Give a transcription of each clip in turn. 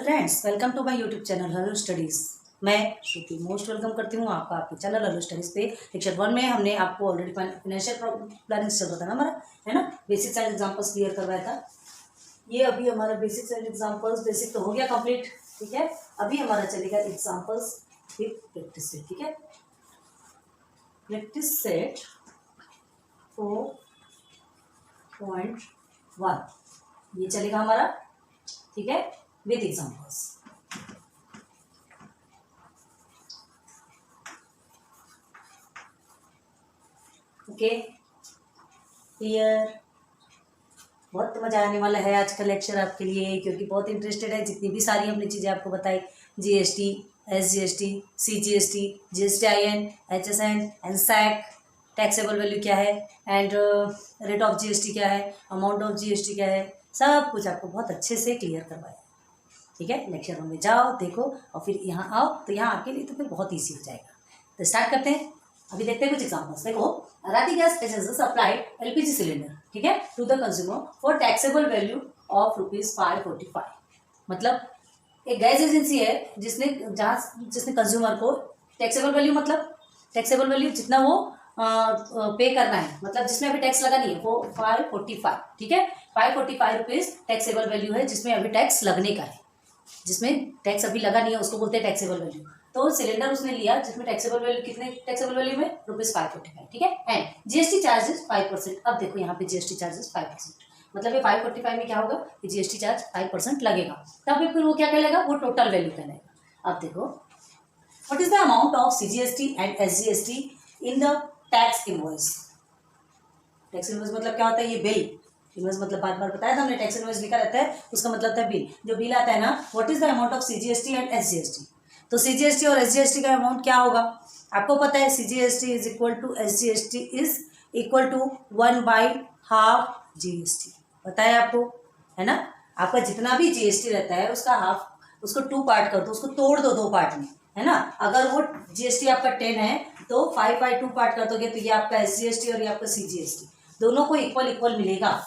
Friends, welcome to my YouTube channel hello studies. मैं Shruti most welcome करती हूँ आपका आपके चैनल हेलो स्टडीज़ पे। लेक्चर 1 में हमने आपको ऑलरेडी फाइनेंशियल प्लानिंग चल रहा था ना हमारा, है ना। बेसिक साइंस एग्जाम्पल्स क्लियर करवाया था। ये अभी हमारा बेसिक साइंस एग्जाम्पल्स बेसिक तो हो गया कंप्लीट, ठीक है। अभी हमारा चलेगा एग्जाम्पल्स विथ प्रैक्टिस सेट, ठीक है। प्रैक्टिस सेट 4.1 ये चलेगा हमारा, ठीक है, विथ एग्जाम्पल्स। Okay, clear. बहुत मजा आने वाला है आज का लेक्चर आपके लिए, क्योंकि बहुत इंटरेस्टेड है। जितनी भी सारी हमने चीज़ें आपको बताई, GST, SGST, CGST, GSTIN, HSN, एनसैक, टैक्सेबल वैल्यू क्या है, एंड रेट ऑफ जीएसटी क्या है, अमाउंट ऑफ जीएसटी क्या है, सब कुछ आपको बहुत अच्छे से क्लियर करवाया, ठीक है। लेक्चर रूम में जाओ, देखो, और फिर यहाँ आओ, तो यहाँ आके लिए तो फिर बहुत ईजी हो जाएगा। तो स्टार्ट करते हैं। अभी देखते हैं कुछ एग्जांपल्स। देखो, Rati gas agency supplied LPG cylinder, ठीक है, to the consumer for taxable value of ₹545। मतलब एक गैस एजेंसी है जिसने कंज्यूमर को टैक्सेबल वैल्यू, मतलब टैक्सेबल वैल्यू जितना वो पे करना है, मतलब जिसमें अभी टैक्स लगा नहीं है, वो 545, ठीक है। ₹545 टैक्सेबल वैल्यू है जिसमें अभी टैक्स लगने का है। जिसमें टैक्स अभी लगा नहीं है उसको बोलते हैं टैक्सेबल वैल्यू। तो सिलेंडर उसने लिया जिसमें टैक्सेबल वैल्यू, कितने टैक्सेबल वैल्यू में, ₹545, ठीक है। And GST charges 5%। अब देखो यहाँ पे जीएसटी चार्जेस 5%, मतलब ये 545 में क्या होगा कि जीएसटी चार्ज 5% लगेगा। तब फिर वो क्या कहलाएगा, वो टोटल वैल्यू कहलाएगा। अब देखो, what is the amount of CGST and SGST in the tax invoice. Tax invoice मतलब क्या होता है, ये बिल। इनवॉइस मतलब बार बार बताया था हमने, टैक्स इनवॉइस लिखा रहता है, उसका मतलब था बिल। जो बिल आता है ना, what is the amount of CGST and SGST. तो सीजीएसटी और एसजीएसटी का अमाउंट क्या होगा, आपको पता है। CGST is equal to SGST is equal to 1/2 GST, पता है आपको, है ना। आपका जितना भी जीएसटी रहता है उसका हाफ, उसको 2 पार्ट कर दो, उसको तोड़ दो 2 पार्ट में, है ना। अगर वो जीएसटी आपका 10 है तो 5/2 पार्ट कर दोगे, तो ये आपका एसजीएसटी और ये आपका सीजीएसटी दोनों को इक्वल इक्वल मिलेगा।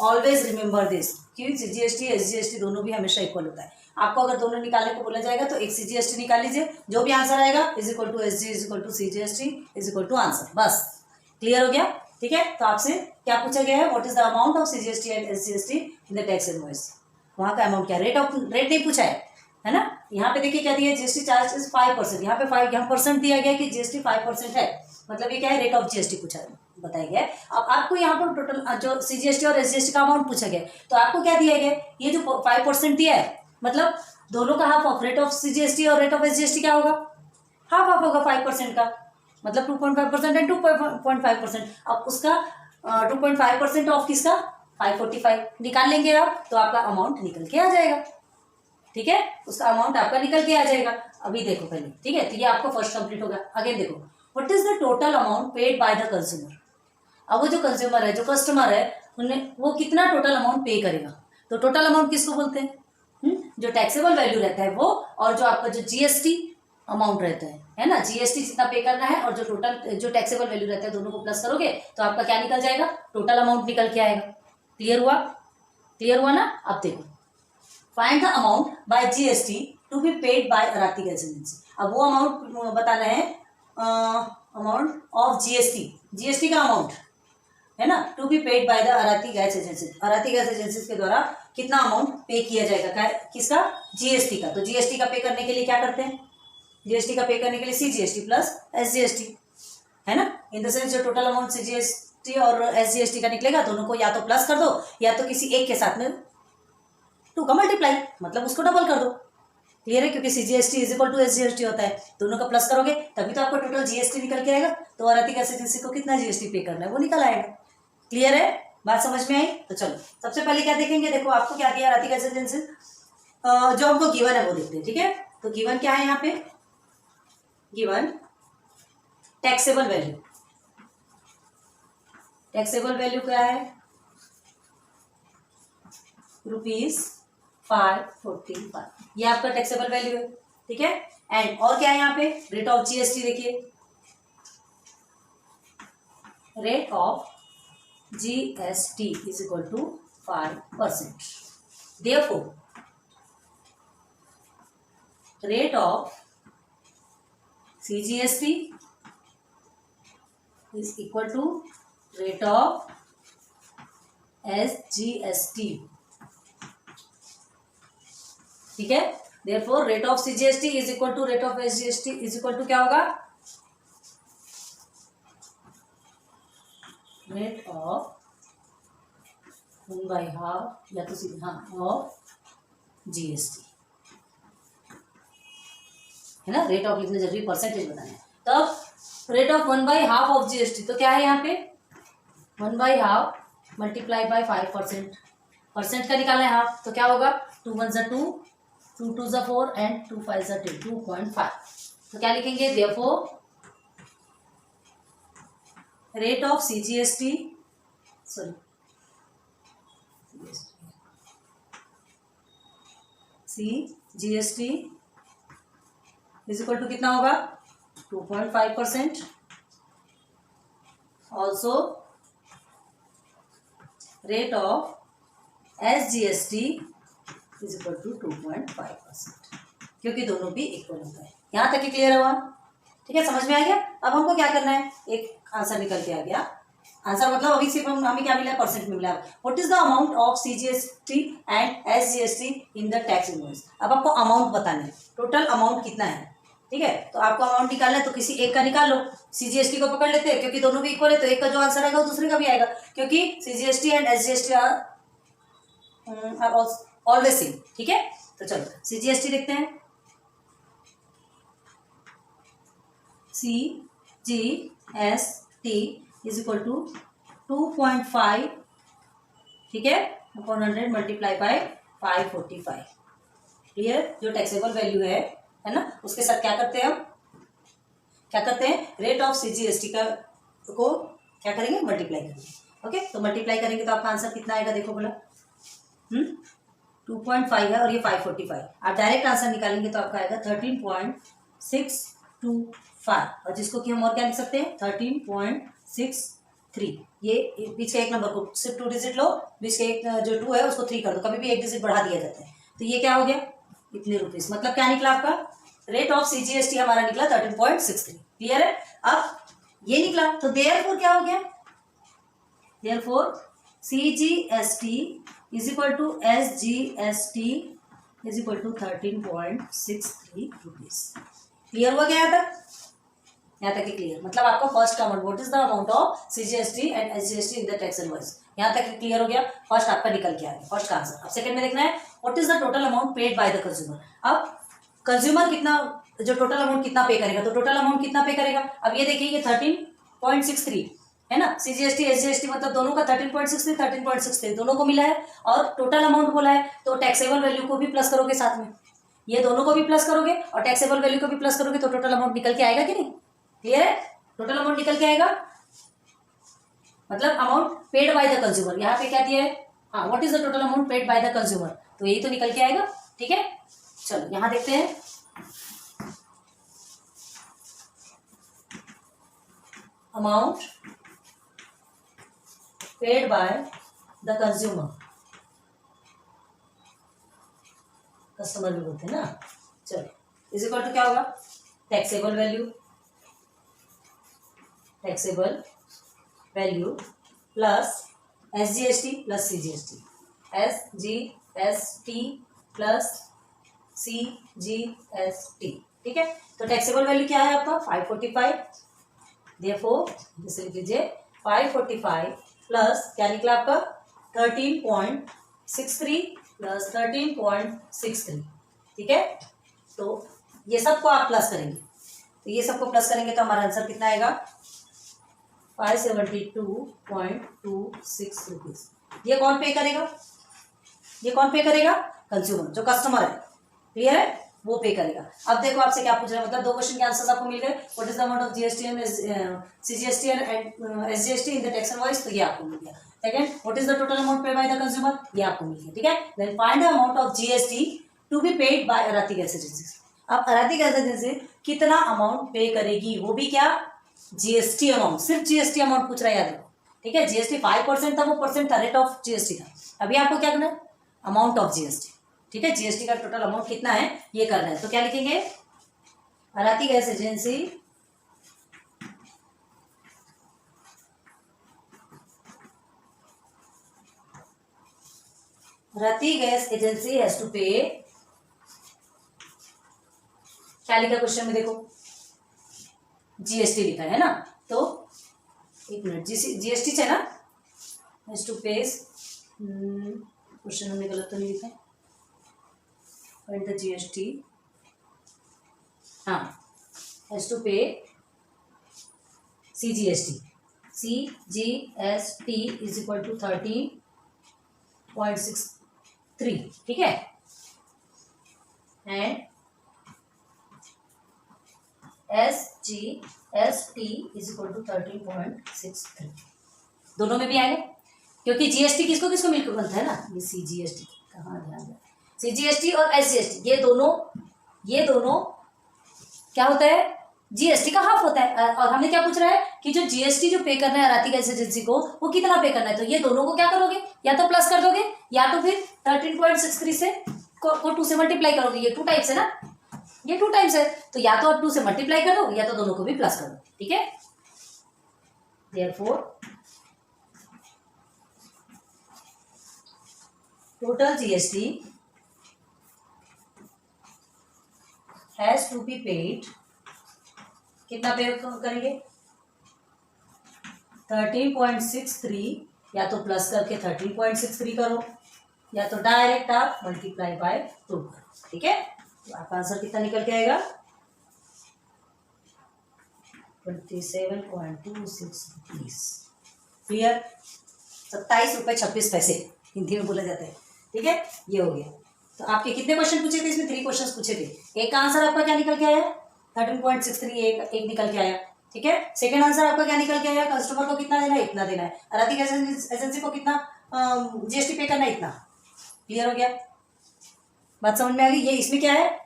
ऑलवेज रिमेंबर दिस, क्योंकि सीजीएसटी एसजीएसटी दोनों भी हमेशा इक्वल होता है। आपको अगर दोनों निकालने को बोला जाएगा तो एक सीजीएसटी निकाल लीजिए, जो भी आंसर आएगा is equal to SG is equal to CGST is equal to answer. बस क्लियर हो गया, ठीक है। तो आपसे क्या पूछा गया है, what is the amount of CGST and SGST in the tax invoice. वहाँ का अमाउंट क्या, रेट नहीं पूछा है ना। यहाँ पे देखिए क्या दिया, जीएसटी चार्ज इज 5%। यहाँ पे 5 यहाँ परसेंट दिया गया कि जीएसटी 5% है, मतलब ये क्या है, रेट ऑफ जीएसटी पूछा बताया गया। अब आपको यहाँ पर टोटल जो सीजीएसटी और एसजीएसटी का अमाउंट पूछा गया, तो आपको क्या दिया गया, ये जो 5% दिया है, मतलब दोनों का half of, rate of CGST और रेट ऑफ एसजीएसटी क्या होगा, हाफ ऑफ होगा 5% का, मतलब 2.5% एंड 2.5%। अब उसका 2.5% ऑफ किसका, 545 निकाल लेंगे आप, तो आपका अमाउंट निकल के आ जाएगा, ठीक है। उसका अमाउंट आपका निकल के आ जाएगा। अभी देखो पहले, ठीक है, तो ये आपको फर्स्ट कंप्लीट होगा। अगेन देखो, what is the total amount paid by the consumer. अब वो जो कंज्यूमर है, जो कस्टमर है, उन्हें वो कितना टोटल अमाउंट पे करेगा। तो टोटल अमाउंट किसको बोलते हैं, जो टैक्सेबल वैल्यू रहता है वो, और जो आपका जो जीएसटी अमाउंट रहता है ना, जीएसटी जितना पे करना है और जो टोटल जो टैक्सेबल वैल्यू रहता है, दोनों को प्लस करोगे तो आपका क्या निकल जाएगा, टोटल अमाउंट निकल के आएगा। क्लियर हुआ ना। अब देखो, find the amount by GST to be paid by Arati gas agency. अब वो अमाउंट बताना है, अमाउंट ऑफ जीएसटी का अमाउंट, है ना, to be paid by the Arati gas agency. Arati gas agency के द्वारा कितना अमाउंट पे किया जाएगा, किसका, जीएसटी का। तो जीएसटी का पे करने के लिए क्या करते हैं, जीएसटी का पे करने के लिए सीजीएसटी प्लस एसजीएसटी, है ना। इन द सेंस जो टोटल अमाउंट सीजीएसटी और एसजीएसटी का निकलेगा, दोनों को या तो प्लस कर दो या तो किसी एक के साथ में 2 का मल्टीप्लाई, मतलब उसको डबल कर दो। क्लियर है, क्योंकि CGST is equal to SGST होता है, दोनों का प्लस करोगे तभी तो आपको टोटल जीएसटी निकल के आएगा। तो अराती गैस एजेंसी को कितना जीएसटी पे करना है वो निकल आएगा। क्लियर है, बात समझ में आई। तो चलो सबसे पहले क्या देखेंगे, देखो आपको क्या दिया अराती गैस एजेंसी, जो हमको गिवन है वो देखते हैं, ठीक है। तो गिवन क्या है यहाँ पे, given taxable value. Taxable value क्या है, ₹545, ये आपका टैक्सेबल वैल्यू है, ठीक है। एंड और क्या है यहाँ पे, रेट ऑफ जीएसटी। देखिए, rate of GST is equal to 5%। Therefore rate of CGST is equal to rate of SGST, ठीक है। Therefore rate of CGST is equal to rate of SGST is equal to क्या होगा, rate of 1/2 या तो सीधे of GST, है ना। Rate of लिखने जरूरी, परसेंटेज बताना है। तब रेट ऑफ 1/2 ऑफ GST, तो क्या है यहाँ पे 1/2 मल्टीप्लाई बाय 5%, परसेंट का निकालना है हाफ, तो क्या होगा 2 1 2, 2 2 4 एंड 2 5 10, 2.5। तो क्या लिखेंगे, therefore rate of CGST, sorry CGST is equal to कितना होगा 2.5%। Also rate of SGST is equal to 2.5%, क्योंकि दोनों भी इक्वल होता है। यहाँ तक ही क्लियर हुआ, ठीक है, समझ में आ गया। अब हमको क्या करना है, एक आंसर निकल के आ गया। आंसर मतलब अभी सिर्फ हमें क्या मिला है, परसेंट में मिला है। What is the amount of CGST and SGST in the tax invoice. अब आपको अमाउंट बताना है, टोटल अमाउंट कितना है, ठीक है। तो आपको अमाउंट निकालना है, तो किसी एक का निकाल लो। CGST को पकड़ लेते हैं, क्योंकि दोनों भी इक्वल है, तो एक का जो आंसर आएगा वो दूसरे का भी आएगा, क्योंकि CGST and SGST are always same, ठीक है। तो चलो CGST देखते हैं। CGST इज इक्वल टू 2.5, ठीक है, अपॉन 100 मल्टीप्लाई बाय 545। क्लियर। जो टैक्सेबल वैल्यू है ना, उसके साथ क्या करते हैं हम, क्या करते हैं, रेट ऑफ CGST को क्या करेंगे, मल्टीप्लाई करेंगे। ओके, तो मल्टीप्लाई करेंगे तो आपका आंसर कितना आएगा, देखो बोला 2.5 है और ये 545। आप डायरेक्ट आंसर निकालेंगे तो आपका आएगा 13.625, और जिसको कि हम और क्या लिख सकते हैं 13.63। ये बीच के एक नंबर को सिर्फ 2 डिजिट लो, बीच के एक जो 2 है उसको 3 कर दो, कभी भी एक डिजिट बढ़ा दिया जाता है। तो ये क्या हो गया, इतने रुपीस, मतलब क्या निकला आपका रेट ऑफ CGST हमारा निकला 13.63। क्लियर है। अब ये निकला तो देयरफॉर क्या हो गया, therefore CGST is equal to SGST is equal to 13.63 rupees. Clear हुआ क्या यहाँ तक, यहाँ तक ही क्लियर। मतलब आपका फर्स्ट का amount, what is the amount of CGST and SGST in the tax invoice, यहाँ तक क्लियर हो गया। फर्स्ट आपका निकल के आ गया, फर्स्ट का आंसर। अब सेकंड में देखना है what is the total amount paid by the consumer. अब कंज्यूमर कितना, जो टोटल अमाउंट कितना पे करेगा, तो टोटल अमाउंट कितना पे करेगा। अब ये देखिए ये 13.63 है ना, CGST SGST मतलब दोनों का 13.63 13.63 दोनों को मिला है, और टोटल अमाउंट बोला है, तो टैक्सेबल वैल्यू को भी प्लस करोगे साथ में, ये दोनों को भी प्लस करोगे और टैक्सेबल वैल्यू को भी प्लस करोगे, तो टोटल अमाउंट निकल के आएगा कि नहीं। क्लियर है, टोटल अमाउंट निकल के आएगा, मतलब amount paid by the consumer. यहाँ पे क्या दिया है, हाँ, what is the total amount paid by the consumer, तो यही तो निकल के आएगा। ठीक है, चलो यहाँ देखते हैं। Amount paid by the consumer, customer भी बोलते हैं ना। चलो इज इक्वल टू क्या होगा, taxable value, taxable value plus SGST plus CGST, SGST plus CGST। ठीक है, तो टैक्सेबल वैल्यू क्या है आपका 545, देयरफॉर जैसे लिख लीजिए 545 प्लस क्या निकला आपका 13.63 प्लस 13.63। ठीक है, तो ये सबको आप प्लस करेंगे, तो ये सबको प्लस करेंगे तो हमारा आंसर कितना आएगा 572.26 रुपीज। ये कौन पे करेगा, ये कौन पे करेगा, कंज्यूमर, जो कस्टमर है। क्लियर है, वो पे करेगा। अब देखो आपसे क्या पूछ रहा है, मतलब दो क्वेश्चन के आंसर्स आपको मिल गए। What is the amount of GST and CGST and SGST in the tax invoice, तो ये आपको मिल गया। Second, what is the total amount paid by the consumer, ये आपको मिल गया। ठीक है, then find the amount of GST to be paid by Arati gas agency. अब अराती गैस एजेंसी कितना अमाउंट पे करेगी, वो भी क्या GST अमाउंट, सिर्फ GST अमाउंट पूछ रहा है, याद रखो। ठीक है, GST 5% था, वो परसेंट था, रेट ऑफ GST था। अभी आपको क्या करना है, अमाउंट ऑफ GST। ठीक है, जीएसटी का टोटल अमाउंट कितना है ये करना है। तो क्या लिखेंगे, Arati gas agency Arati gas agency has to pay, क्या लिखा क्वेश्चन में देखो, जीएसटी लिखा है ना, तो एक मिनट, जीएसटी है ना, हैज टू पे, क्वेश्चन हमने गलत तो नहीं लिखा है, द जीएसटी, हाँ, has to pay CGST, CGST is equal to 13.63, ठीक है, and SGST is equal to 13.63, दोनों में भी आएगा, क्योंकि जीएसटी किसको किसको मिलकर बनता है ना, ये सीजीएसटी, कहाँ ध्यान दे, सीजीएसटी और एसजीएसटी ये दोनों क्या होता है, जीएसटी का हाफ होता है। और हमने क्या पूछ रहा है कि जो जीएसटी जो पे करना है अराती गैस एजेंसी को, वो कितना पे करना है, तो ये दोनों को क्या करोगे, या तो प्लस कर दोगे या तो फिर 13.63 से को 2 से मल्टीप्लाई करोगे, ये 2 टाइम्स है ना, ये 2 टाइम्स है, तो या तो आप 2 से मल्टीप्लाई कर दो या तो दोनों को भी प्लस कर दो, ठीक है। Therefore total GST has to be paid, कितना पे करेंगे, 13.63, या तो प्लस करके 13.63 करो, या तो डायरेक्ट आप मल्टीप्लाई बाय 2 करो, ठीक है। तो आपका आंसर कितना निकल के आएगा, 27.26 रुपीज, क्लियर, 27.26 रुपये हिंदी में बोला जाता है, ठीक है, ये हो गया। तो आपके कितने क्वेश्चन पूछे थे, इसमें 3 क्वेश्चन पूछे थे, एक का आंसर आपका क्या निकल के आया, 13.63, एक निकल के आया, ठीक है। सेकंड आंसर आपका क्या निकल के आया, कस्टमर को कितना देना है, इतना देना है, अराती गैस एजेंसी को कितना जीएसटी पे करना है, इतना, क्लियर हो गया, बात समझ में आ गई। ये इसमें क्या है,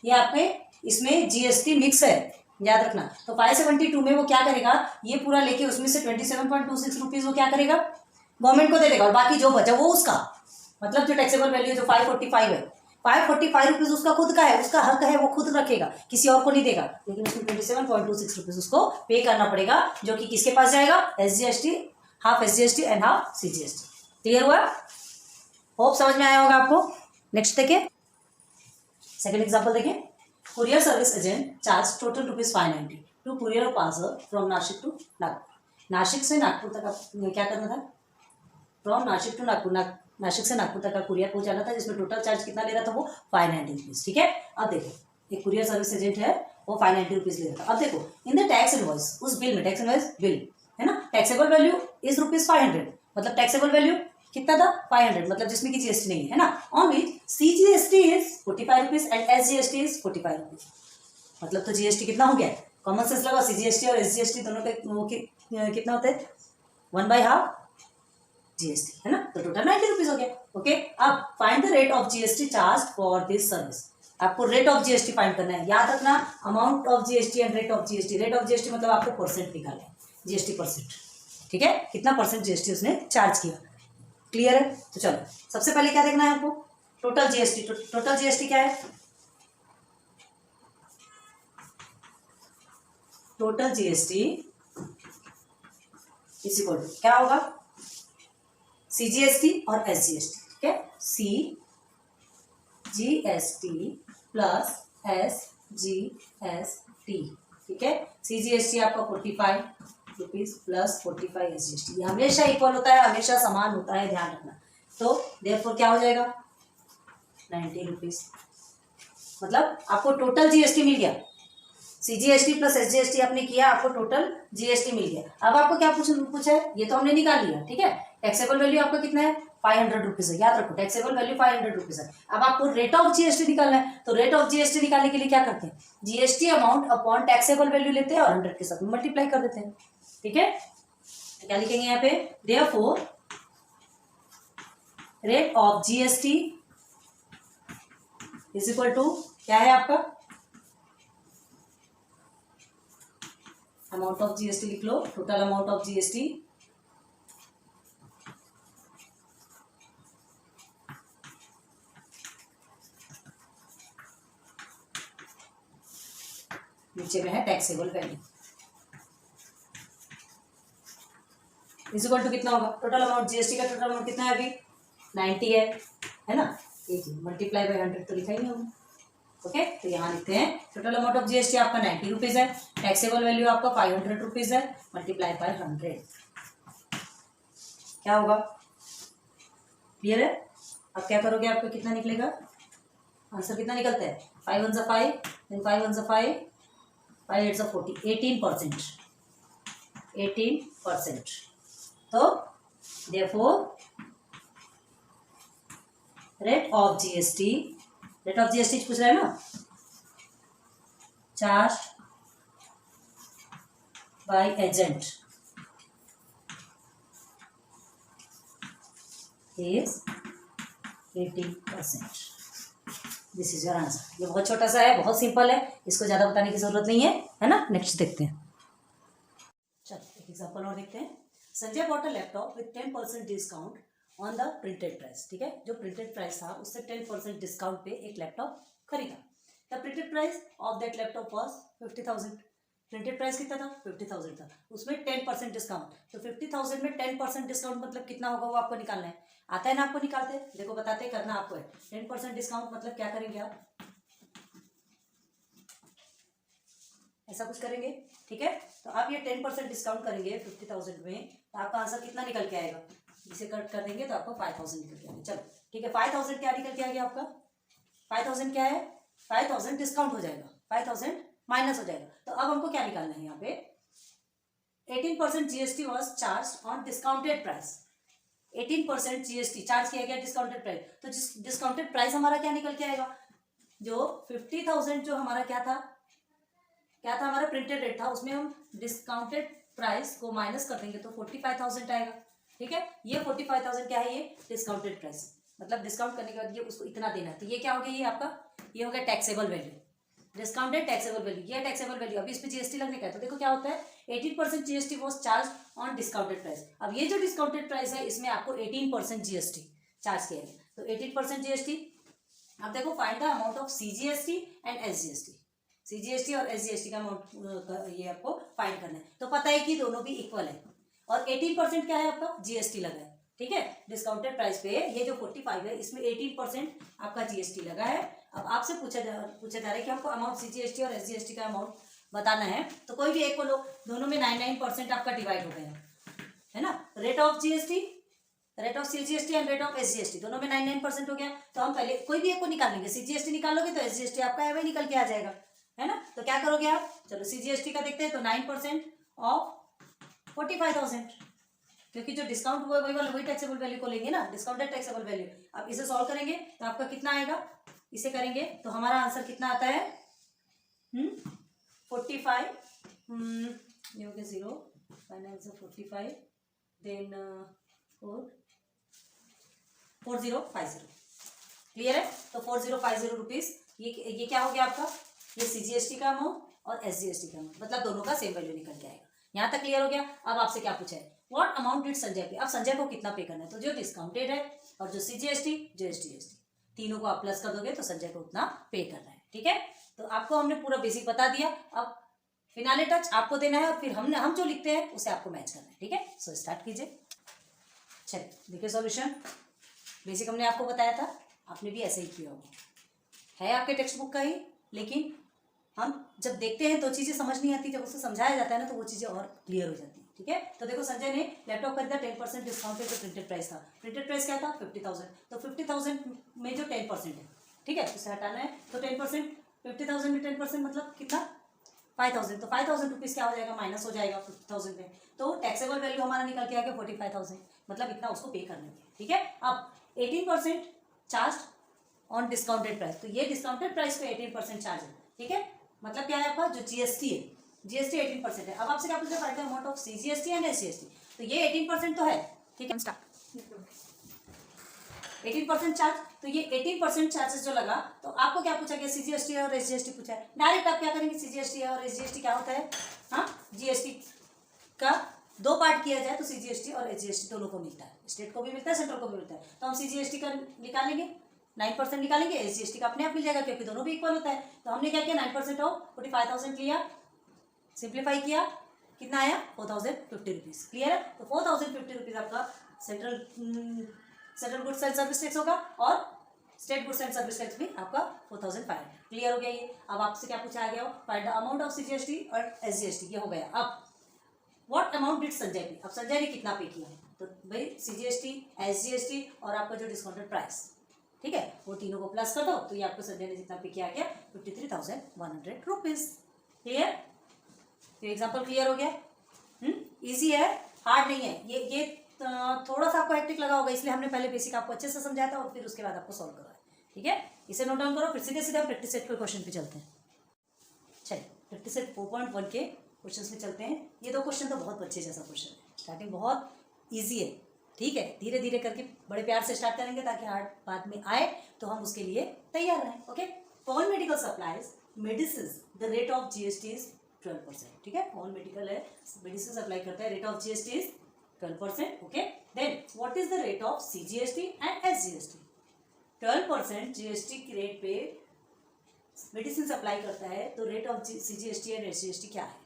ये आपके इसमें जीएसटी मिक्स है, याद रखना। तो 572 में वो क्या करेगा, ये पूरा लेके उसमें से 27.26 रुपीज वो क्या करेगा, गवर्नमेंट को दे देगा, और बाकी जो बचा वो उसका, मतलब जो टैक्सेबल वैल्यू जो 545 है, 545 रुपीज उसका खुद का है, उसका हक है, वो खुद रखेगा, किसी और को नहीं देगा, लेकिन उसमें 27.26 रुपीज उसको पे करना पड़ेगा, जो कि किसके पास जाएगा, SGST, half SGST and half CGST, clear हुआ, होप समझ में आया होगा आपको। नेक्स्ट देखिए, सेकंड एग्जांपल देखिए, courier service agent charge total ₹590 to courier parcel from Nashik to Nagpur, Nashik से नागपुर तक आप क्या करना था, फ्रॉम नासिक टू नागपुर, नासिक से नागपुर तक का कुरियर पहुंचाना था, जिसमें टोटल चार्ज कितना ले रहा था वो 590 रुपीज, ठीक है। अब देखो एक कुरियर सर्विस एजेंट है, वो 590 रुपीज ले रहा था। अब देखो इन द टैक्स इनवॉइस, उस बिल में, टैक्स इनवॉइस बिल है ना, टैक्सेबल वैल्यू इज ₹500, मतलब टैक्सेबल वैल्यू कितना था 500, मतलब जिसमें कि जीएसटी नहीं है ना, on which CGST is 45 rupees and SGST is 45 rupees, मतलब तो जीएसटी कितना हो गया, कॉमन सेंस लगा, सीजीएसटी और एसजीएसटी दोनों का कितना होता है, 1/2 जीएसटी है ना, तो टोटल 90 रुपीज हो गया, ओके। अब find the rate of GST charge for this service, आपको रेट ऑफ जीएसटी फाइंड करना है, याद रखना, amount of GST and rate of GST, rate of GST मतलब आपको परसेंट निकालना है, जीएसटी परसेंट, ठीक है, कितना परसेंट जीएसटी उसने चार्ज किया, क्लियर है। तो चलो सबसे पहले क्या देखना है आपको, टोटल जीएसटी, टोटल जीएसटी क्या है, total GST is equal to क्या होगा, सीजीएसटी और एसजीएसटी, ठीक है, सीजीएसटी प्लस एसजीएसटी, ठीक है, सीजीएसटी आपका 45 रुपीज प्लस 45 एसजीएसटी, ये हमेशा इक्वल होता है, हमेशा समान होता है, ध्यान रखना। तो देयरफॉर क्या हो जाएगा 90 रुपीज, मतलब आपको टोटल जीएसटी मिल गया, सीजीएसटी प्लस एसजीएसटी आपने किया, आपको टोटल जीएसटी मिल गया। अब आपको क्या पूछा है, ये तो हमने निकाल लिया, ठीक है, टैक्सेबल वैल्यू आपका कितना है 500 रुपीज है, याद रखो टैक्सेबल वैल्यू 500 रुपीज है। अब आपको रेट ऑफ जीएसटी निकालना है, तो रेट ऑफ जीएसटी निकालने के लिए क्या करते हैं, GST amount upon taxable value लेते हैं और 100 के साथ मल्टीप्लाई कर देते हैं, ठीक है। तो क्या लिखेंगे यहाँ पे, therefore rate of GST is equal to क्या है आपका, अमाउंट ऑफ जीएसटी लिख लो, टोटल अमाउंट ऑफ जीएसटी नीचे में है taxable value is equal to कितना होगा, टोटल अमाउंट जीएसटी का टोटल अमाउंट कितना है अभी 90 है ना, एक मल्टीप्लाई बाई 100 तो लिखा ही नहीं होगा। ओके, तो यहाँ लिखते हैं टोटल अमाउंट ऑफ जीएसटी आपका 90 रुपीज़ है, टैक्सेबल वैल्यू आपका 500 रुपीज़ है, मल्टीप्लाई बाय 100 क्या होगा, क्लियर है। अब क्या करोगे, आपका कितना निकलेगा, आंसर कितना निकलता है 5 1 5 देन 5 1 5 5 8 40 18%। तो देयरफॉर रेट ऑफ जीएसटी पूछ रहा है ना, charge by agent is 18%। This is your answer. ये बहुत छोटा सा है, बहुत सिंपल है, इसको ज़्यादा बताने की जरूरत नहीं है ना। नेक्स्ट देखते हैं, चलो एक एग्जांपल और देखते हैं। Sanjay bought a laptop with 10% discount on the printed price. ठीक है, जो प्रिंटेड प्राइस था उससे 10% डिस्काउंट पे एक लैपटॉप खरीदा। The printed price of that laptop was 50,000। Printed price कितना था 50,000 था, उसमें 10% डिस्काउंट, तो 50,000 में 10% डिस्काउंट मतलब कितना होगा वो आपको निकालना है। आता है ना आपको निकालते, देखो बताते करना आपको है। 10% डिस्काउंट मतलब क्या करेंगे आप, ऐसा कुछ करेंगे। ठीक है, तो आप ये 10% डिस्काउंट करेंगे 50,000 में, तो आपका आंसर कितना निकल के आएगा, इसे कट कर देंगे तो आपको 5,000 निकल के आएगा। चलो ठीक है, 5,000 क्या निकल के आ गया आपका, 5,000 क्या है, 5,000 डिस्काउंट हो जाएगा, 5,000 माइनस हो जाएगा। तो अब हमको क्या निकालना है, यहाँ पे 18% GST was charge on discounted price. 18% GST charge किया गया डिस्काउंटेड प्राइस, तो डिस्काउंटेड प्राइस हमारा क्या निकल के आएगा, जो 50,000 जो हमारा क्या था हमारा प्रिंटेड रेट था, उसमें हम डिस्काउंटेड प्राइस को माइनस कर देंगे तो 45,000 आएगा। ठीक है, ये 45,000 क्या है, ये डिस्काउंटेड प्राइस, मतलब डिस्काउंट करने के बाद ये उसको इतना देना है, तो ये क्या हो गया, ये आपका ये हो गया taxable value, discounted taxable value, ये टैक्सेबल वैल्यू। अभी इस पे जीएसटी लगने का है, तो देखो क्या होता है 18% GST was charge on discounted price. अब ये जो डिस्काउंटेड प्राइस है इसमें आपको 18% जीएसटी चार्ज किया गया, तो 18% जीएसटी। अब देखो find the amount of CGST and SGST, CGST और एसजीएसटी का अमाउंट ये आपको फाइंड करना है। तो पता है कि दोनों भी इक्वल है, और 18% क्या है आपका जीएसटी लगा है। ठीक है, डिस्काउंटेड प्राइस पे ये जो 45 है इसमें 18% आपका जीएसटी लगा है। अब आपसे पूछा जा रहा है कि हमको अमाउंट सीजीएसटी और एसजीएसटी का अमाउंट बताना है, तो कोई भी एक को लो, दोनों में 99% आपका डिवाइड हो गया है ना। Rate of GST, rate of CGST and rate of SGST दोनों में 99% हो गया, तो हम पहले कोई भी एक को निकाल लेंगे। सीजीएसटी निकालोगे तो एसजीएसटी आपका एवं निकल के आ जाएगा, है ना। तो क्या करोगे आप, चलो सीजीएसटी का देखते हैं, तो 9% ऑफ 45,000, क्योंकि जो डिस्काउंट हुआ है वही टैक्सेबल वैल्यू को लेंगे ना, डिस्काउंटेड टैक्सेबल वैल्यू। अब इसे सॉल्व करेंगे तो आपका कितना आएगा, इसे करेंगे तो हमारा आंसर कितना आता है 45, ये हो गया 0 फाइनल 45 देन 4050। क्लियर है, तो 4050 रुपीज ये क्या हो गया आपका, ये सीजीएसटी का अमाउंट और एसजीएसटी का अमाउंट, मतलब दोनों का सेम वैल्यू निकल के आएगा। यहाँ तक क्लियर हो गया। अब आपसे क्या पूछा है, व्हाट अमाउंट डिड संजय पे, अब संजय को कितना पे करना है, तो जो डिस्काउंटेड है और जो सीजीएसटी जो एसजीएसटी तीनों को आप प्लस कर दोगे तो संजय को उतना पे करना है। ठीक है, तो आपको हमने पूरा बेसिक बता दिया, अब फिनाले टच आपको देना है और फिर हम जो लिखते हैं उसे आपको मैच करना है। ठीक है, सो स्टार्ट कीजिए। चलिए देखिए सॉल्यूशन, बेसिक हमने आपको बताया था, आपने भी ऐसे ही किया होगा, है आपके टेक्स्ट बुक का ही, लेकिन हम जब देखते हैं तो चीज़ें समझ नहीं आती, जब उसे समझाया जाता है ना तो वो चीज़ें और क्लियर हो जाती है। ठीक है, तो देखो संजय ने लैपटॉप खरीदा 10% डिस्काउंट पे, जो प्रिंटेड प्राइस था, प्रिंटेड प्राइस क्या था 50,000, तो 50,000 में जो 10% है, ठीक है, उसे हटाना है, तो 10% 50,000 में 10% मतलब कितना 5,000, तो 5,000 रुपीज़ क्या हो जाएगा, माइनस हो जाएगा 50,000 में, तो टैक्सेबल वैल्यू हमारा निकल के आ गया 45,000, मतलब इतना उसको पे करना है। ठीक है, अब 18% चार्ज ऑन डिस्काउंटेड प्राइस, तो ये डिस्काउंटेड प्राइस पे 18% चार्ज है। ठीक है, मतलब क्या है आपका जो जीएसटी है, जीएसटी 18% है। अब आपसे क्या पूछा, find the amount of CGST and SGST, तो ये 18% तो है। ठीक है, 18% चार्ज, तो ये 18% चार्जेस जो लगा, तो आपको क्या पूछा गया, सीजीएसटी और एसजीएसटी पूछा है। डायरेक्ट आप क्या करेंगे, सीजीएसटी और एसजीएसटी क्या होता है, हाँ, जीएसटी का दो पार्ट किया जाए तो सीजीएसटी और एसजीएसटी दोनों को मिलता है, स्टेट को भी मिलता है, सेंट्रल को भी मिलता है, तो हम सीजीएसटी का निकालेंगे, 9% निकालेंगे, SGST का अपने आप मिल जाएगा क्योंकि दोनों भी इक्वल होता है। तो हमने क्या किया, 9% ऑफ 45,000 लिया, सिंप्लीफाई किया, कितना आया 4050 रुपीज़। क्लियर है। तो 4050 रुपीज़ आपका central goods and service tax होगा और state goods and service tax भी आपका 4500। क्लियर हो गया ये। अब आपसे क्या पूछा गया, find the amount of CGST और SGST, ये हो गया। अब व्हाट अमाउंट डिड संजय पे, अब संजय ने कितना पे किया है, तो भाई CGST, SGST और आपका जो डिस्काउंटेड प्राइस, ठीक है, वो तीनों को प्लस कर दो तो ये आपको संजय ने जितना पे किया गया 53,100 रुपीज़। क्लियर। तो एग्जाम्पल क्लियर हो गया। इजी है, हार्ड नहीं है ये थोड़ा सा आपको हेक्टिक लगा होगा, इसलिए हमने पहले बेसिक आपको अच्छे से समझाया था और फिर उसके बाद आपको सॉल्व करवाया। ठीक है, इसे नोट डाउन करो, फिर सीधे सीधे हम प्रैक्टिस सेट के क्वेश्चन पे चलते हैं। चलिए प्रैक्टिस सेट 4.1 के क्वेश्चन में चलते हैं। ये 2 क्वेश्चन तो बहुत बच्चे जैसा क्वेश्चन है, स्टार्टिंग बहुत ईजी है। ठीक है, धीरे धीरे करके बड़े प्यार से स्टार्ट करेंगे ताकि हार्ड बाद में आए तो हम उसके लिए तैयार रहें। Okay, all medical supplies medicine the rate of GST is 12%। ठीक है, ऑल मेडिकल है, मेडिसिन अप्लाई करता है, rate of GST is 12%। Okay, then what is the rate of CGST and SGST। 12% GST की रेट पे मेडिसिन अप्लाई करता है, तो rate of CGST and SGST क्या है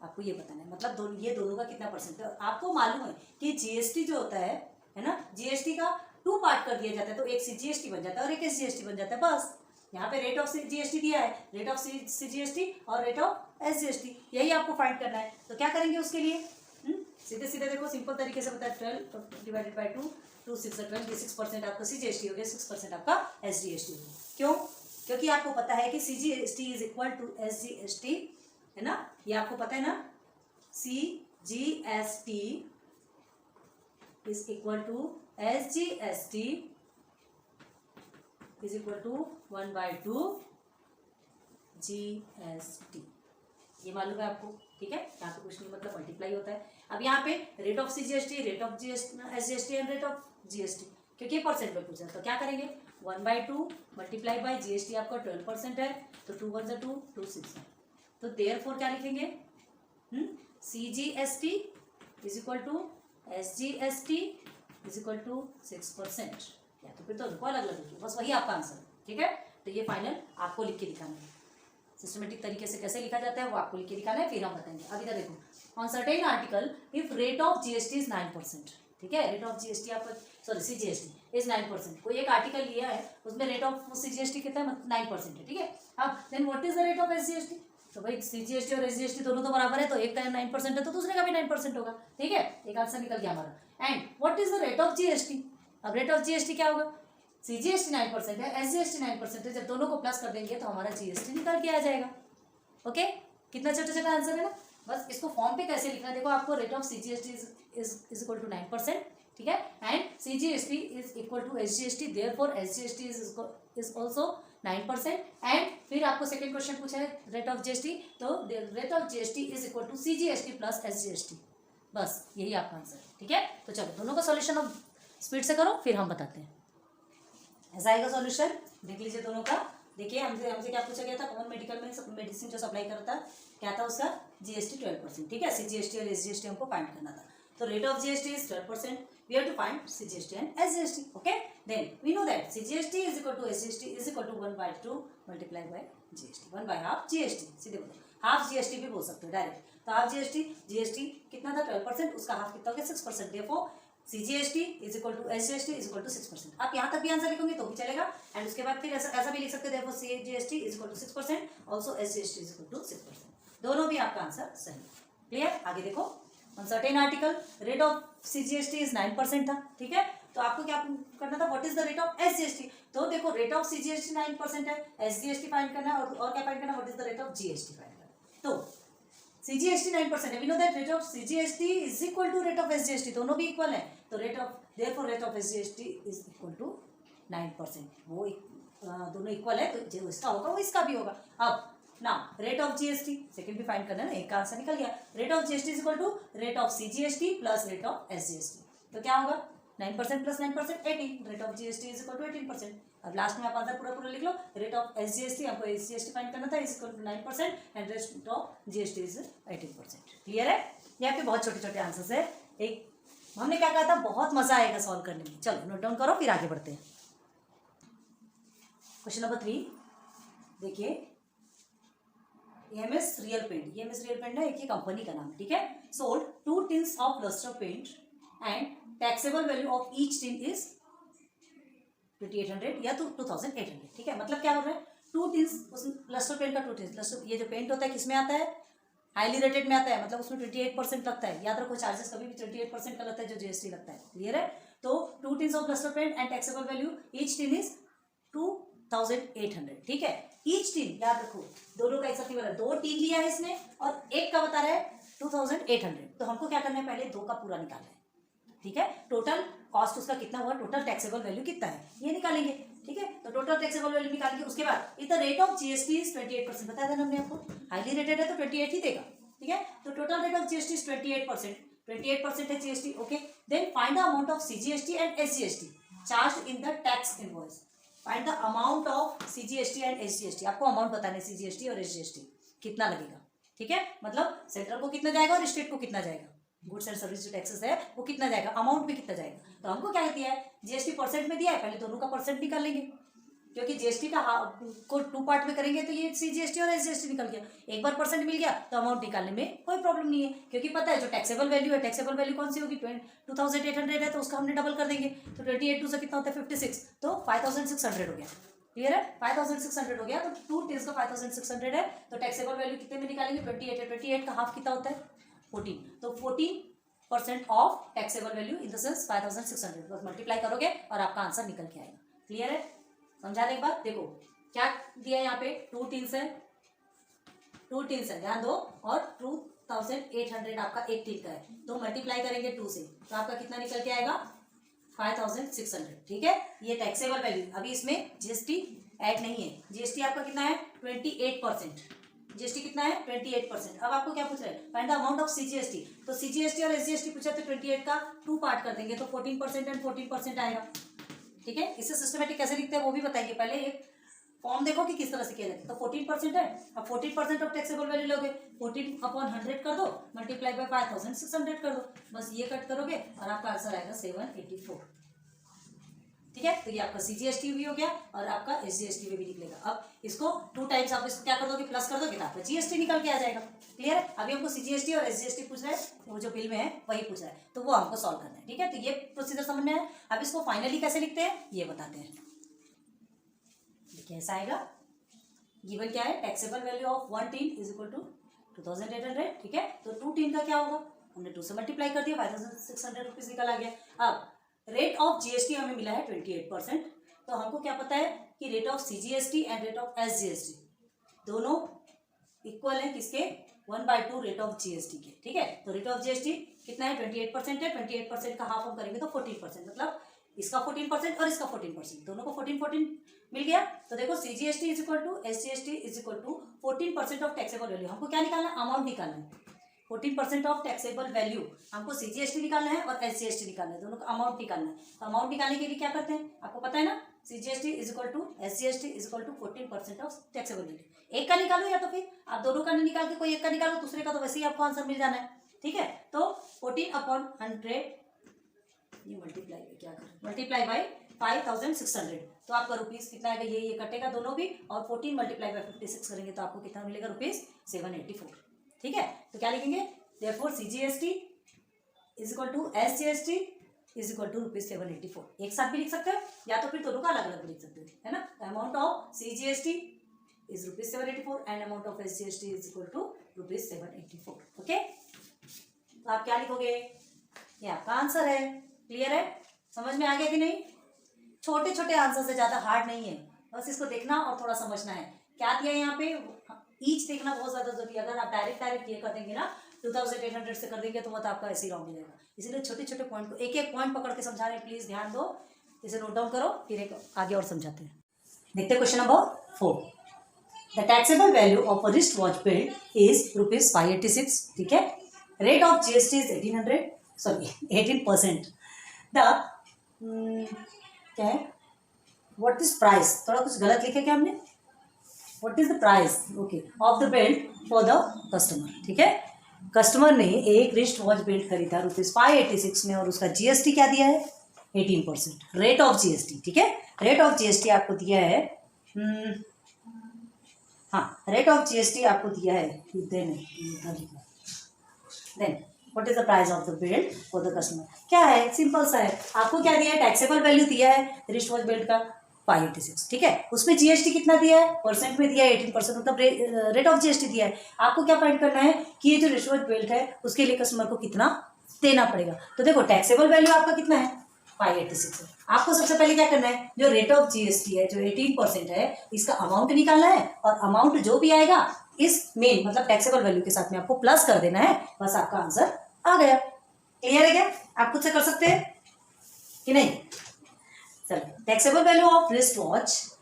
आपको ये बताना है। मतलब ये दोनों का कितना परसेंट है। आपको मालूम है कि GST जो होता है ना, GST का 2 पार्ट कर दिया जाता है, तो एक CGST बन जाता है और एक SGST बन जाता है। बस यहाँ पे रेट ऑफ GST दिया है, रेट ऑफ CGST और रेट ऑफ SGST, यही आपको फाइंड करना है। तो क्या करेंगे उसके लिए, सीधे सीधे देखो, सिंपल तरीके से बताया, 12 डिवाइडेड बाई 2, 2 6 12, 6% आपका CGST हो गया, 6% आपका SGST हो गया। क्यों? क्योंकि आपको पता है कि CGST is equal to SGST, है ना, ये आपको पता है ना, CGST is equal to SGST is equal to 1/2 GST, ये मालूम है आपको। ठीक है, यहाँ पे कुछ नहीं, मतलब मल्टीप्लाई होता है। अब यहाँ पे rate of CGST, rate of SGST and rate of GST, क्योंकि परसेंट में पूछा, तो क्या करेंगे 1/2 मल्टीप्लाई बाई GST आपका 12% है, तो 2 1 2 2 6 है, तो देयरफॉर क्या लिखेंगे, CGST is equal to SGST is equal to 6%, या तो फिर तो उनको अलग अलग लिखिए, बस वही आपका आंसर है। ठीक है, तो ये फाइनल आपको लिख के दिखाना है, सिस्टमेटिक तरीके से कैसे लिखा जाता है वो आपको लिख के दिखाना है, फिर हम बताएंगे। अब इधर देखो, on certain article if rate of GST is 9%। ठीक है, रेट ऑफ GST आपका, सॉरी CGST इज 9%। कोई एक आर्टिकल लिया है, उसमें रेट ऑफ CGST कितना है, 9% है। ठीक है, अब then what is the rate of SGST, तो भाई CGST और SGST दोनों तो बराबर है, तो एक का 9% है तो दूसरे का भी 9% होगा। ठीक है, एक आंसर निकल गया हमारा। And what is the rate of GST, अब रेट ऑफ GST क्या होगा, CGST 9% है, SGST 9% है, जब दोनों को प्लस कर देंगे तो हमारा GST निकल के आ जाएगा। ओके, कितना छोटा छोटा आंसर है ना। बस इसको फॉर्म पे कैसे लिखना है, देखो आपको rate of CGST is equal to 9%। ठीक है, and CGST is equal to SGST, therefore SGST is also 9%। And फिर आपको सेकंड क्वेश्चन पूछा है रेट ऑफ GST, तो rate of GST is equal to CGST plus SGST, बस यही आपका आंसर है। ठीक है, तो चलो दोनों का सॉल्यूशन अब स्पीड से करो, फिर हम बताते हैं। ऐसा आएगा सॉल्यूशन, देख लीजिए दोनों का। देखिए हमसे क्या पूछा गया था, कॉमन मेडिकल में मेडिसिन जो सप्लाई करता है क्या था उसका GST 12%। ठीक है, CGST और SGST हमको फाइंड करना था, तो rate of GST is 12%, we have to find CGST and SGST। Okay, then we know that CGST is equal to SGST is equal to 1/2 multiply by GST, 1/2 GST, सीधे बोलो half GST भी बोल सकते हो direct. तो half GST कितना था 12%, उसका हाफ कितना हो गया 6%, therefore CGST is equal to SGST is equal to 6%। आप यहाँ तक भी आंसर लिखोगे तो भी चलेगा, एंड उसके बाद फिर ऐसा भी लिख सकते हैं, देखो CGST is equal to 6%, also SGST is equal to 6%, दोनों भी आपका आंसर सही। क्लियर, आगे देखो, on certain article rate of CGST is 9% था। ठीक है, तो आपको क्या करना था, what is the rate of SGST, तो देखो रेट ऑफ CGST 9% है, SGST फाइंड करना है, और क्या फाइंड करना है, what is the rate of GST find करना है। तो CGST 9% है, we know that rate of CGST is equal to rate of SGST, दोनों भी इक्वल है, तो rate of therefore rate of SGST is equal to 9%, वो दोनों इक्वल है, तो जो इसका होगा वो इसका भी होगा। अब now rate of GST second भी फाइंड करना है ना, एक का आंसर निकल गया, rate of GST is equal to rate of CGST plus rate of SGST, तो क्या होगा 9% plus 9% 18, rate of GST is equal to 18%। अब लास्ट में आप आंसर पूरा लिख लो, रेट ऑफ SGST हमको SGST फाइंड करना था, is equal to 9% and rate of GST is 18%। Clear है, यहाँ पे बहुत छोटे छोटे आंसर्स है। एक हमने क्या कहा था, बहुत मजा आएगा सॉल्व करने में। चलो नोट डाउन करो, फिर आगे बढ़ते हैं। क्वेश्चन नंबर 3 देखिए, EMS real paint, EMS real paint है, एक ही कंपनी का नाम है, ठीक है। Sold 2 tins of lustre paint and taxable value of each tin is 2800 या तो 2800, ठीक है। मतलब क्या बोल रहा है, 2 टिन्स, उस लस्टर पेंट का 2 टिन्स, लस्टर ये जो पेंट होता है किसमें आता है, हाईली रेटेड में आता है, मतलब उसमें 28% लगता है। याद रखो, चार्जेस कभी भी 28% का लगता है जो GST लगता है, क्लियर है। तो 2 tins of lustre paint and taxable value each tin is 2800, ठीक है। ईच टिन, याद रखो, दोनों का एक साथ नहीं बना, 2 टिन लिया है इसने और एक का बता रहा है 2800। तो हमको क्या करना है, पहले 2 का पूरा निकालना है, ठीक है। टोटल कॉस्ट उसका कितना हुआ, टोटल टैक्सेबल वैल्यू कितना है, ये निकालेंगे, ठीक है। तो टोटल टैक्सेबल वैल्यू निकालेंगे, उसके बाद इधर रेट ऑफ GST इज 28%, बताया था हमने आपको, हाईली रेटेड है तो 28 ही देगा, ठीक है। तो total rate of GST is 28% है GST, okay. Then find the amount of CGST and SGST charge in the tax invoice. Find the amount of CGST and SGST, आपको अमाउंट बताना है CGST और SGST कितना लगेगा, ठीक है। मतलब सेंट्रल को कितना जाएगा और स्टेट को कितना जाएगा, गुड्स एंड सर्विस जो टैक्सेस है वो कितना जाएगा, अमाउंट में कितना जाएगा। तो हमको क्या दिया है, GST परसेंट में दिया है, पहले दोनों का परसेंट निकाल लेंगे, क्योंकि GST का को 2 पार्ट में करेंगे तो ये CGST और SGST निकल गया। एक बार परसेंट मिल गया तो अमाउंट निकालने में कोई प्रॉब्लम नहीं है, क्योंकि पता है जो टैक्सेबल वैल्यू है, टैक्सेबल वैल्यू कौन सी होगी, 2800 है, तो उसका हमने डबल कर देंगे, तो 28 से कितना होता है 56, तो 5600 हो गया, क्लियर है। 5600 हो गया, तो 2 टिन्स का 5600 है, तो टैक्सेबल वैल्यू कितने में निकालेंगे, 28 है, 28 का हाफ कितना होता है 14, तो 14% of taxable value in the sense 5600, बस मल्टीप्लाई करोगे और आपका आंसर निकल के आएगा, क्लियर है। समझा एक बात, देखो क्या दिया है यहाँ पे, 2 टिन्स है, ध्यान दो, और 2800 आपका एक टिन का है, तो मल्टीप्लाई करेंगे 2 से, तो आपका कितना निकल के आएगा 5600, ठीक है। ये टैक्सेबल वैल्यू, अभी इसमें GST ऐड नहीं है, GST आपका कितना है 28%, GST कितना है 28%। अब आपको क्या पूछ रहा है, find the amount of CGST, तो CGST और SGST पूछा तो 28 का 2 पार्ट कर देंगे, तो 14% एंड 14% आएगा, ठीक है। इसे सिस्टमेटिक कैसे लिखते हैं वो भी बताएंगे, पहले एक फॉर्म देखो कि किस तरह से किया जाता है। तो 14% है, अब 14% ऑफ टैक्सेबल वैल्यू लोगे, 14/100 कर दो, मल्टीप्लाई बाय 5600 कर दो, बस ये कट करोगे और आपका आंसर आएगा 784, ठीक है। तो ये आपका CGST भी हो गया और आपका SGST भी निकलेगा। अब इसको 2 टाइम्स आप इसको क्या कर दोगे, प्लस कर दोगे, तो आपका GST निकल के आ जाएगा, क्लियर है। अभी हमको CGST और SGST पूछ रहा है, वो जो बिल में है वही पूछ रहा है, तो वो हमको सॉल्व करना है, ठीक है। तो ये प्रोसीजर समझ में है। अब इसको फाइनली कैसे लिखते हैं ये बताते हैं, कैसा आएगा, गिवन क्या है, taxable value of 1 tin is equal to 2800, ठीक है। तो 2 टिन का क्या होगा, हमने 2 से मल्टीप्लाई कर दिया, 5600 रुपीज निकल आ गया। अब रेट ऑफ GST हमें मिला है 28%, तो हमको क्या पता है कि rate of CGST and rate of SGST दोनों इक्वल है किसके, 1/2 रेट ऑफ GST के, ठीक है। तो रेट ऑफ GST कितना है 28% है, 28% का हाफ हम करेंगे तो 14%, मतलब इसका 14% और इसका 14%, दोनों को 14 मिल गया। तो देखो CGST is equal to SGST is equal to 14% of taxable value, हमको क्या निकालना है, अमाउंट निकालना है, 14% ऑफ टैक्सेबल वैल्यू, हमको CGST निकालना है और SGST निकालना है, दोनों का अमाउंट निकालना है। तो अमाउंट निकालने के लिए क्या करते हैं, आपको पता है ना, CGST is equal to SGST is equal to 14% of taxable value. एक का निकालो या तो फिर आप दोनों का नहीं निकाल के कोई एक का निकालो, दूसरे का तो वैसे ही आपको आंसर मिल जाना है, ठीक है। तो 14/100 ये मल्टीप्लाई क्या करें, मल्टीप्लाई बाई 5600, तो आपका रुपीज कितना आएगा, ये कटेगा दोनों भी, और 14 मल्टीप्लाई बाई 56 करेंगे तो आपको कितना मिलेगा, रुपीज 784, ठीक है। तो क्या लिखेंगे, therefore CGST is equal to SGST is equal to rupees 784, एक साथ भी लिख सकते हो या तो फिर दोनों का अलग अलग लिख सकते हो, है ना। Amount of CGST is rupees 784 and amount of SGST is equal to rupees 784, okay. तो आप क्या लिखोगे, ये आपका आंसर है, क्लियर है, समझ में आ गया कि नहीं। छोटे छोटे आंसर से ज्यादा हार्ड नहीं है, बस इसको देखना और थोड़ा समझना है क्या दिया है यहाँ पे, ईच देखना बहुत ज्यादा जरूरी है। अगर आप डायरेक्ट ये कर देंगे ना 2800 से कर देंगे तो वो तो आपका ऐसे ही रॉन्ग हो जाएगा, इसीलिए छोटे छोटे पॉइंट को एक एक पॉइंट पकड़ के समझा रहे हैं, प्लीज ध्यान दो, इसे नोट डाउन करो, फिर एक आगे और समझाते हैं। देखते question number 4, the taxable value of a wrist watch belt is rupees 586, ठीक है। Rate of GST is 18%, the क्या है, व्हाट इज प्राइस, थोड़ा कुछ गलत लिखे क्या हमने, what is the price, okay, of the belt for the customer, ठीक है। कस्टमर ने एक रिस्ट वॉच बेल्ट खरीदा रुपीज 586 में और उसका GST क्या दिया है 18%, रेट ऑफ GST, ठीक है। रेट ऑफ GST आपको दिया है हाँ, रेट ऑफ जीएसटी आपको दिया है, then what is the price of the belt for the customer. क्या है, सिंपल सा है, आपको क्या दिया है, टैक्सेबल वैल्यू दिया है रिस्ट वॉच बेल्ट का 586, ठीक है। उसमें जीएसटी कितना दिया है, परसेंट में दिया है 18%, मतलब रेट ऑफ जीएसटी दिया है। आपको क्या फाइंड करना है कि ये जो रिस्ट वॉच बेल्ट है उसके लिए कस्टमर को कितना देना पड़ेगा। तो देखो टैक्सेबल वैल्यू आपका कितना है, 586 है। आपको सबसे पहले क्या करना है, जो रेट ऑफ जीएसटी है जो 18% है, इसका अमाउंट निकालना है, और अमाउंट जो भी आएगा इस मेन मतलब टैक्सेबल वैल्यू के साथ में आपको प्लस कर देना है, बस आपका आंसर आ गया। क्लियर है क्या, आप खुद से कर सकते हैं कि नहीं। चलो, taxable value of wrist watch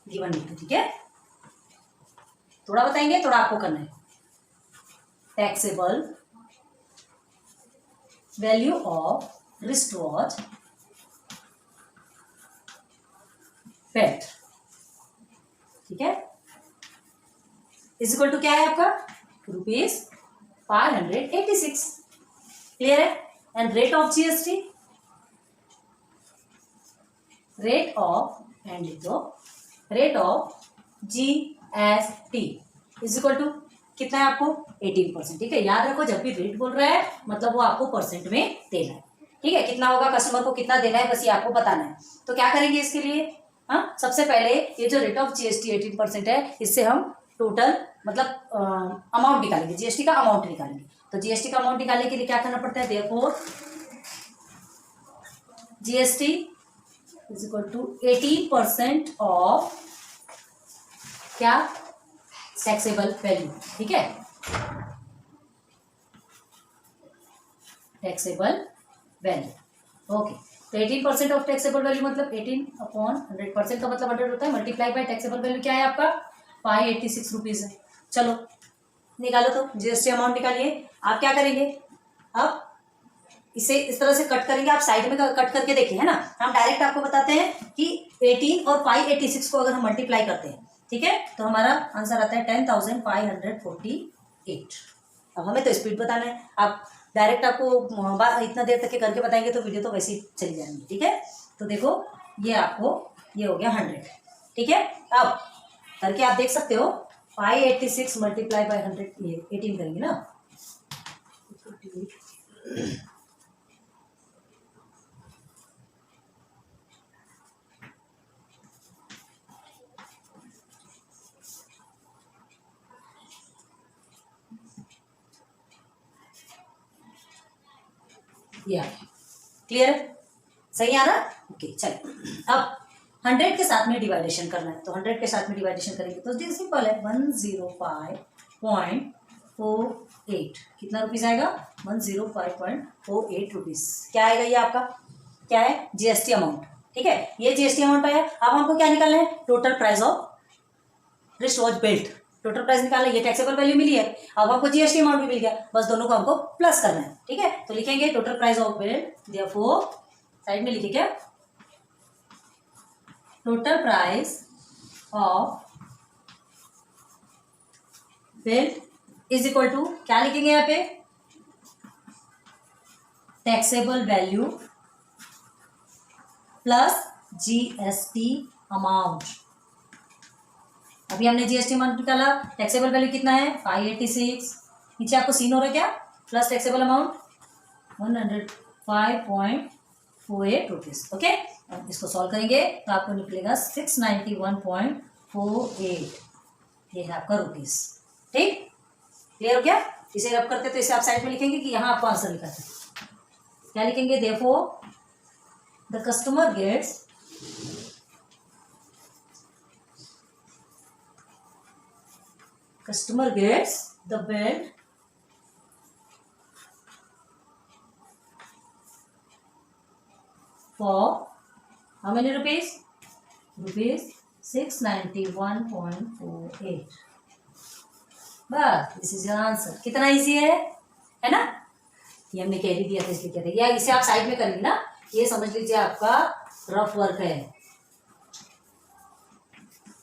given लिखते, ठीक है। थोड़ा बताएंगे, थोड़ा आपको करना है। Taxable value of wrist watch belt, ठीक है, इज इक्वल टू क्या है आपका, ₹586। क्लियर है। And rate of GST, rate of and लिख दो, rate of GST is equal to कितना है आपको, 18%, ठीक है। याद रखो जब भी रेट बोल रहा है मतलब वो आपको परसेंट में देना है, ठीक है। कितना होगा, कस्टमर को कितना देना है, बस ये आपको बताना है। तो क्या करेंगे इसके लिए, हाँ, सबसे पहले ये जो रेट ऑफ जीएसटी 18% है, इससे हम टोटल मतलब अमाउंट निकालेंगे, जीएसटी का अमाउंट निकालेंगे। तो जीएसटी का अमाउंट निकालने के लिए क्या करना पड़ता है, therefore GST is equal to 18% of क्या, टैक्सेबल वैल्यू, ठीक है, टैक्सेबल वैल्यू। ओके, तो 18% ऑफ टैक्सेबल वैल्यू मतलब 18/100%, का मतलब 100 होता है, मल्टीप्लाई बाय टैक्सेबल वैल्यू क्या है आपका, 586 रुपीज है। चलो निकालो, तो जीएसटी अमाउंट निकालिए। आप क्या करेंगे, अब इसे इस तरह से कट करेंगे, आप साइड में कट करके देखिए, है ना। हम डायरेक्ट आपको बताते हैं कि 18 और 586 को अगर हम मल्टीप्लाई करते हैं, ठीक है, तो हमारा आंसर आता है 10,548। अब हमें तो स्पीड बताना है, आप डायरेक्ट आपको इतना देर तक के करके बताएंगे तो वीडियो तो वैसे ही चली जाएंगी, ठीक है। तो देखो ये आपको ये हो गया 100, ठीक है। अब करके आप देख सकते हो, 586 मल्टीप्लाई बाय 100, ये 18 करेंगे ना, ये क्लियर है, सही आ रहा। ओके चलो, अब 100 के साथ में डिवाइडेशन करना है, तो 100 के साथ में डिवाइडेशन करेंगे तो सिंपल है, 105.48 कितना रुपीज आएगा, 105.48 रुपीज। क्या आएगा ये आपका, क्या है, जीएसटी अमाउंट, ठीक है। ये जीएसटी अमाउंट आया। अब हमको क्या निकालना है, total price of wrist watch belt, total price निकालना है, ये टैक्सेबल वैल्यू मिली है। अब हमको जीएसटी अमाउंट भी मिल गया, बस दोनों को हमको प्लस करना है, ठीक है। तो लिखेंगे total price of belt, therefore side में लिखिए क्या, total price of belt is equal to क्या लिखेंगे यहाँ पे, taxable value plus GST amount. अभी हमने जीएसटी अमाउंट निकाला, टैक्सेबल वैल्यू कितना है 586, नीचे आपको सीन हो रहा है क्या, plus taxable amount 105.48 rupees. Okay, इसको सॉल्व करेंगे तो आपको निकलेगा 691.48, ये है आपका रुपीज। ठीक, क्लियर हो गया। इसे रब करते तो इसे आप साइड में लिखेंगे कि यहाँ आपको आंसर लिखा था, क्या लिखेंगे, therefore the customer gets the belt for how many rupees? Rupees 691.48। बस, दिस इज योर आंसर। कितना इजी है ना। ये हमने कह दिया था इसलिए कहते हैं, या इसे आप साइड में करेंगे ना, ये समझ लीजिए आपका रफ वर्क है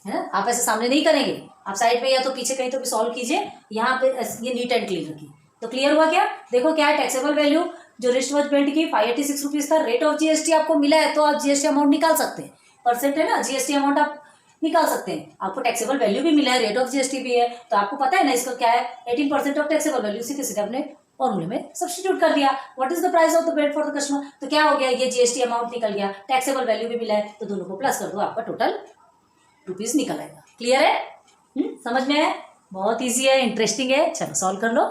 ना। आप ऐसे सामने नहीं करेंगे, आप साइड पे या तो पीछे कहीं तो भी सॉल्व कीजिए, यहाँ पे ये नीट एंड क्लीन रखिए। तो क्लियर हुआ क्या, देखो क्या है, टैक्सेबल वैल्यू जो रिस्ट वॉच बेल्ट की 586 रुपीज था, रेट ऑफ जीएसटी आपको मिला है तो आप जीएसटी अमाउंट निकाल सकते हैं। परसेंट है ना, जीएसटी अमाउंट आप निकाल सकते हैं। आपको टैक्सेबल वैल्यू भी मिला है, रेट ऑफ जीएसटी भी है, तो आपको पता है ना इसका क्या है, 18% ऑफ टैक्सेबल वैल्यू। सीधे सीधे अपने फॉर्मूले में सब्स्टिट्यूट कर दिया। What is the price of the bread for the customer, तो क्या हो गया, ये जीएसटी अमाउंट निकल गया, टैक्सेबल वैल्यू भी मिला है, तो दोनों को प्लस कर दो, आपका टोटल रुपीज निकल आएगा। क्लियर है? समझ में है? बहुत ईजी है, इंटरेस्टिंग है। चलो सॉल्व कर लो।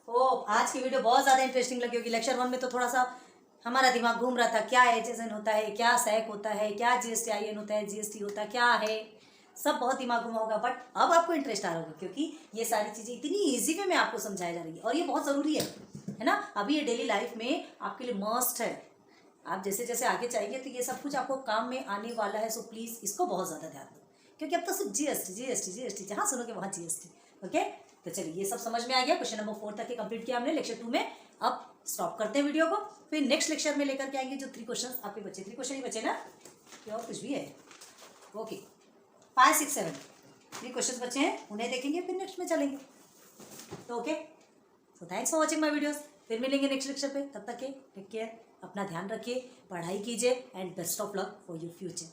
ओ आज की वीडियो बहुत ज्यादा इंटरेस्टिंग लगी होगी। लेक्चर 1 में तो थोड़ा सा हमारा दिमाग घूम रहा था, क्या एचएसएन होता है, क्या सैक होता है, क्या जीएसटीआईएन होता है, जीएसटी होता क्या है, सब बहुत दिमाग घुमा होगा। बट अब आपको इंटरेस्ट आ रहा होगा, क्योंकि ये सारी चीज़ें इतनी ईजी वे में आपको समझाई जा रही है, और ये बहुत ज़रूरी है ना। अभी ये डेली लाइफ में आपके लिए मस्ट है। आप जैसे जैसे आगे जाएंगे तो ये सब कुछ आपको काम में आने वाला है। सो प्लीज़ इसको बहुत ज़्यादा ध्यान दो, क्योंकि अब तो सिर्फ जीएसटी जीएसटी जीएसटी, जहाँ सुनोगे वहाँ जीएसटी। ओके, तो चलिए ये सब समझ में आ गया। क्वेश्चन नंबर 4 तक के कंप्लीट किया हमने लेक्चर 2 में। अब स्टॉप करते हैं वीडियो को, फिर नेक्स्ट लेक्चर में लेकर के आएंगे जो 3 क्वेश्चन आपके बचे। 3 क्वेश्चन ही बचे ना, या और कुछ भी है? ओके, 5, 6, 7 3 क्वेश्चन बचे हैं, उन्हें देखेंगे फिर नेक्स्ट में चलेंगे। तो okay, so thanks for watching my videos. फिर मिलेंगे नेक्स्ट लेक्चर पे, तब तक के टेक केयर, अपना ध्यान रखिए, पढ़ाई कीजिए, and best of luck for your future.